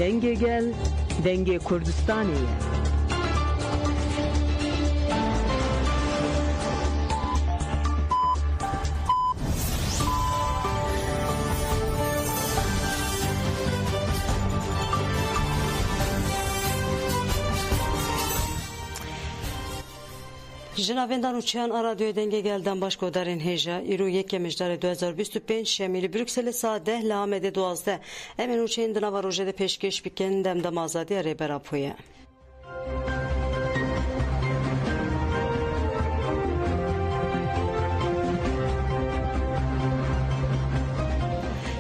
denge gel, denge Kurdistan'ı. Jinavendan uçayan radyo denge gelden başka darin heja iru yek mecdar 2025 şemili Brüksel saat 10 lamede 12 emin uçayın dına var ojede peşkeş biken demdem azadi reberapoya.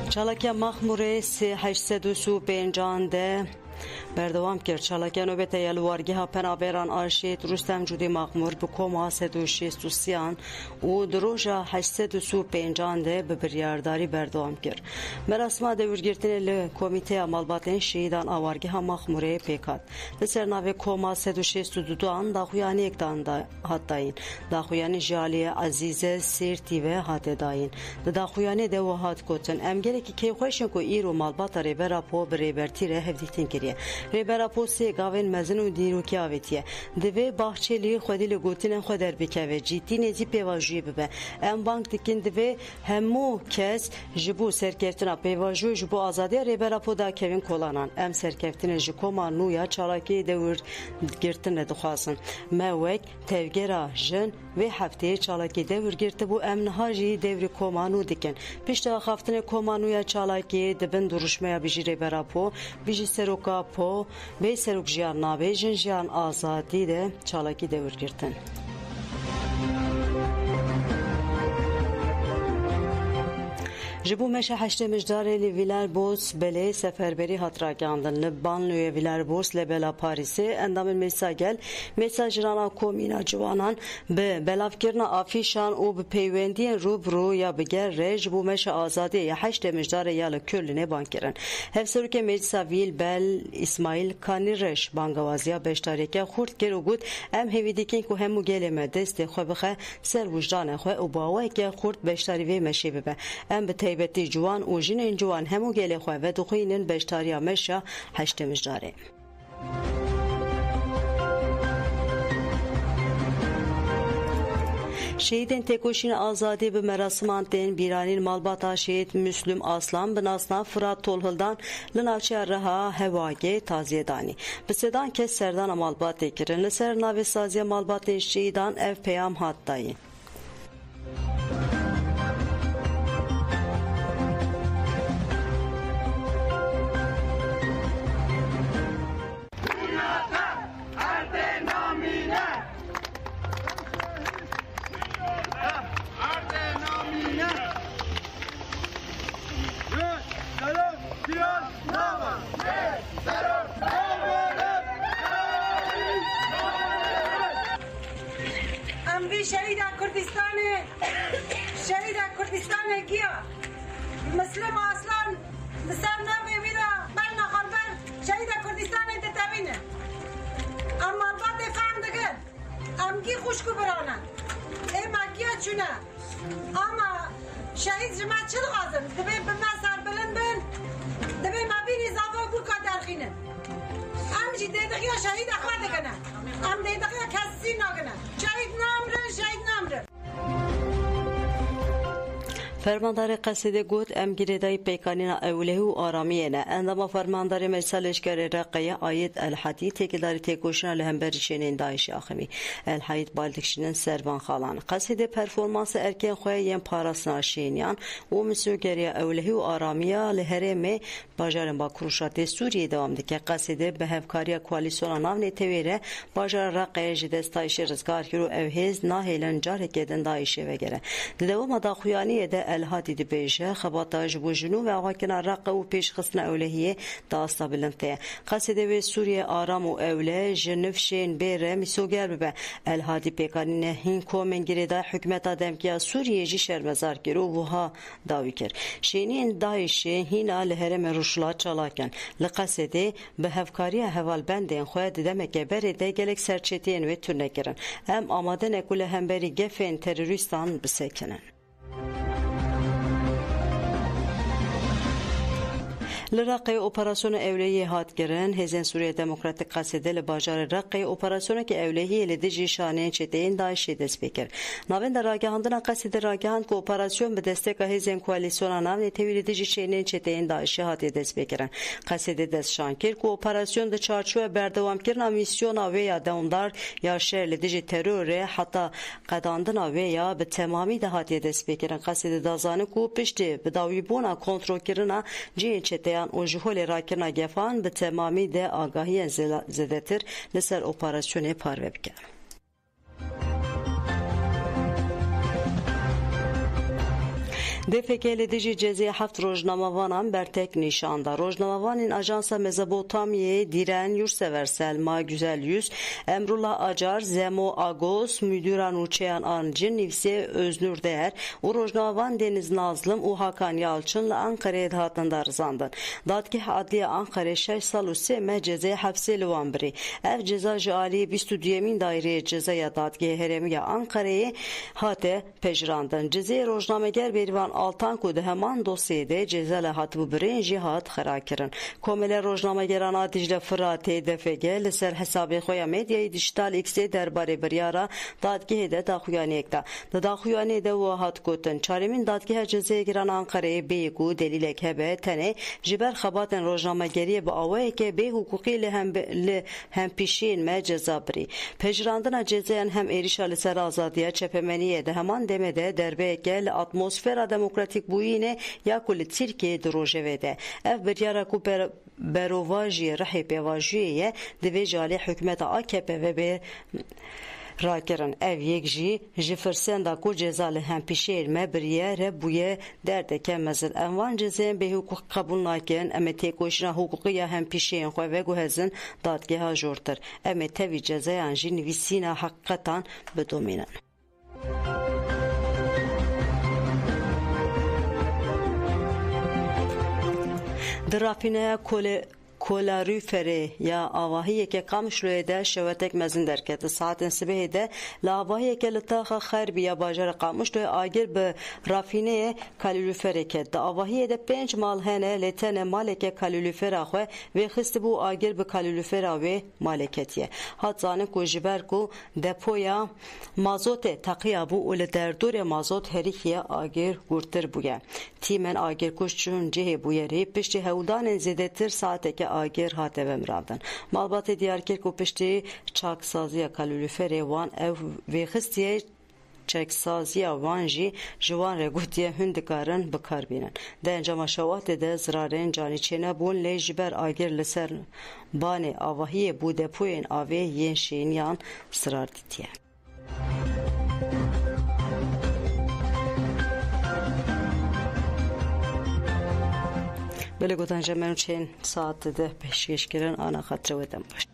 Çalakya Mahmure 835 de بردوام کرد چالاکیا نوبت یلوارگی ها پنابران آرشید رستم جودی مغمور بکوما 363 و دروژا 835 ده به بریارداری بردوام کرد مراسم دورگرتن ل کمیته مالباتن شهیدان آوارگی ها مغموره پیکات لسر ناو کوما 362 آن داخویانی اکتان هاتاین داخویانی جالی عزیز سیرتی و هات داین داخویانی دو هات کوتن امگری که خوشن کو ایرو مالبات ریبرا پو بریبرتی ره هفدیتین کریه ریبرا پوسی گاون مزن و دیروکی آویتیه دوی باخچلی خودی لگوتین خود در بکوه جیتی نزی پیواجوی ببه ام بانک دکین دوی همو کس جبو سرکفتنا پیواجوی جبو آزادی ریبرا پو دا کوین کلانان ام سرکفتن جکوما نویا چالاکی دور گرتن دخواسن موک تفگرا جن و هفته چالاکی دور گرت بو ام نهاجی دور کومانو دکن پیشتا خفتن کومانویا چالاکی دبن درشمه بیجی ریبرا پو بیجی سروکا پو به سروک جیان نابه جن جیان آزادی ده چالاکی دور گرتن جبو مشه هشت مجدار لیویلر بورس بله سفربری هاترا گاندن لبان لیویلر بورس لبلا پاریسی اندام مساگل مساجرانا کومینا جوانان به بلافکرنا آفیشان و به پیوندی روبرو یا بگر رج بو مشه آزادی یا هشت مجدار یال کلنه بانکرن هفسرو که مجلس ویل بل اسماعیل کانی رش بانگوازیا بشتاریکه خورد کرو گود ام هیویدیکین که همو گلمه دست خو بخه سر وجدان خو و باوی که خورد بشتاری وی مشه ببه ام به بتی جوان و جنین جوان همو گله خواه و دخوینن بشتاریا مشا هشتمش داره شهیدین تکوشین آزادی به مراسمان تین بیرانین مالباتا شهید مسلم اسلام بناسنا فرات تولهلدان لناوچه رها هواگه تازیه دانی بسیدان که سردان مالباتی کرن لسر ناوی سازی مالباتی شهیدان اف پیام هات دایی شهید کردستان گیا مسلم اصلا بسر نوی ویدا بل نخربر شهید کردستان تتبینه اما بعد فهم دگن امگی خوشکو برانن اما گیا چونه اما شهید جمع چل غازن دبی بما سر بلند بن دبی مبینی زاوا بو کادرخینه امجی دیدقیا شهید اخواه دگنه ام دیدقیا کسی نگنه شهید نامره فرماندار قصیده گوت ام گریدای پیکانینا اوله و آرامیه نه اندما فرماندار مسالشگر رقیه آید الحدی تکیداری تکوشن لهمبرشینین دایش آخمی الحید بالدکشنین سربان خالان قصیده پرفورمانس ارکین خواه یم پاراسنا شینیان و مسوگری اوله و آرامیه لهرمه باجارن با کروشات سوریه دوام دکه قصیده به هفکاری کوالیسیون ناو نتویره باجار رقیه جدستایش رزگار کرو اوهیز ناهیلن جاره کدن دایشه وگره دوام داخویانی ده الهادی دی بیشه خباتاج بو جنو و آقاکنا رقه و پیش خصنا اولهیه داستا بلنته قصده و سوریه آرام و اوله جنفشین بیره میسوگر ببه الهادی پیکانینه هین کومن گریده حکمت آدم که سوریه جی شرمزار کرو وها داوی کر شینین دایشه هینا لهرم روشلا چالاکن لقصده به هفکاری هوال بندین خواه دمکه بره ده گلک سرچتین و تونه کرن هم آماده نکول هم بری گفین تروریستان بسکنن لرقی اپراسیون اولیه هات گرن هزین سوریه دموکراتیک قصیده لباجار رقی اپراسیون که اولیه لدیجی شانه چتین داعش دست بکر ناوین در راگهاندن قصیده راگهاند که اپراسیون به دستک هزین کولیسیون ناو نتوی لدیجی شانه چتین داعش هات دست بکرن قصیده دست شانکر که اپراسیون د چارچوب بردوام کردن میسیون و یا دوامدار یا شر لدیجی ترور حتی قداندن و یا به تمامی دهات دست بکرن قصیده دازانه کو پشتی به داویبونا کنترل کردن جین چتیان و جهول راکرنا گفان به تمامی ده آگاهی زدتر لسر اپراسیون پارو بکن. دفکه لدیجی جزی هفت روزنامه‌وانان برتک نشانده. روزنامه‌وانین آژانس مزبوطامیه دیرن یورسفر سلما güzel yüz Emrullah Acar Zemo Agos müdüran uçayan ancın nefsi Öznur Değer u rožnavan Deniz Nazlım u Hakan Yalçın'la Ankara'ya dağıtında rızandın. Dadgih adliye Ankara 6 sal üsse meceze hapse lüvanbri. Ev cezacı Ali 22 daireye cezaya dadgih heremiye Ankara'ya hate pejrandın. Cezaya rožnameger berivan Altan ku heman dosyede cezale hatbu birin jihad xarakirin. Komele rožnamegeran Dicle Fırat DFG لسر حساب خویا میدیای دیجیتال ایکس درباره بریارا دادگاه ده داخویانی اکتا داخویانی ده وحات کوتن چارمین دادگاه جزای گران آنکاره بیگو دلیل که به تنه جبر خباتن روزنامه‌گری با آوایی که به حقوقی هم پیشین ما جزا بری پجراندن جزایان هم ایریشا لسر آزادیه چپمنیه ده همان دمده دربه گل اتمسفر دموکراتیک بوینه یا کل ترکیه دروژه وده اف بریارا کو برواجی رحی پیواجیه دوی جالی حکمت AKP ve be راکرن ev yekji ji firsenda ku cezali hem pişer me biriye re buye derde kemezin envan cezayen be hukuk kabul naken eme tekoşina hukuki ya hem pişeyen xwe ve guhezin dadgeha jortir eme tevi cezayan ji nivisina hakikatan bidominen. درافینه کلاریفری یا آواهی که کامشلوی ده شوتک مزن درکت ساعت سبه ده لاواهی که لطاخ خربی یا باجر قامشلوی آگر به رافینه کلاریفری که ده آواهی ده 5 مال هنه لتن مالک کلاریفر خو و خست بو آگر به کلاریفر و مالکتیه هات زانه کو جبر کو دپویا مازوت تقیا بو ول در دور مازوت هریه آگر گورتر بوگه تیمن آگر کوشچون جه بویری پشت هودان زدتر ساعت که آگر هاته و مراودن مالبات دیارکرک و پشتی چاکسازی کالولیفر وان او و خستیه چکسازی وان جی جوان رگوتیه هندکارن بکار بینن ده انجام شوات ده زرارن جانی چینه بون لیجبر آگر لسر بان آواهی بوده پوین آوه ین شینیان سرار دیتیه بله گوتن جمعن چین ساعت ده پیشکش کرن آنا خطر ودم باش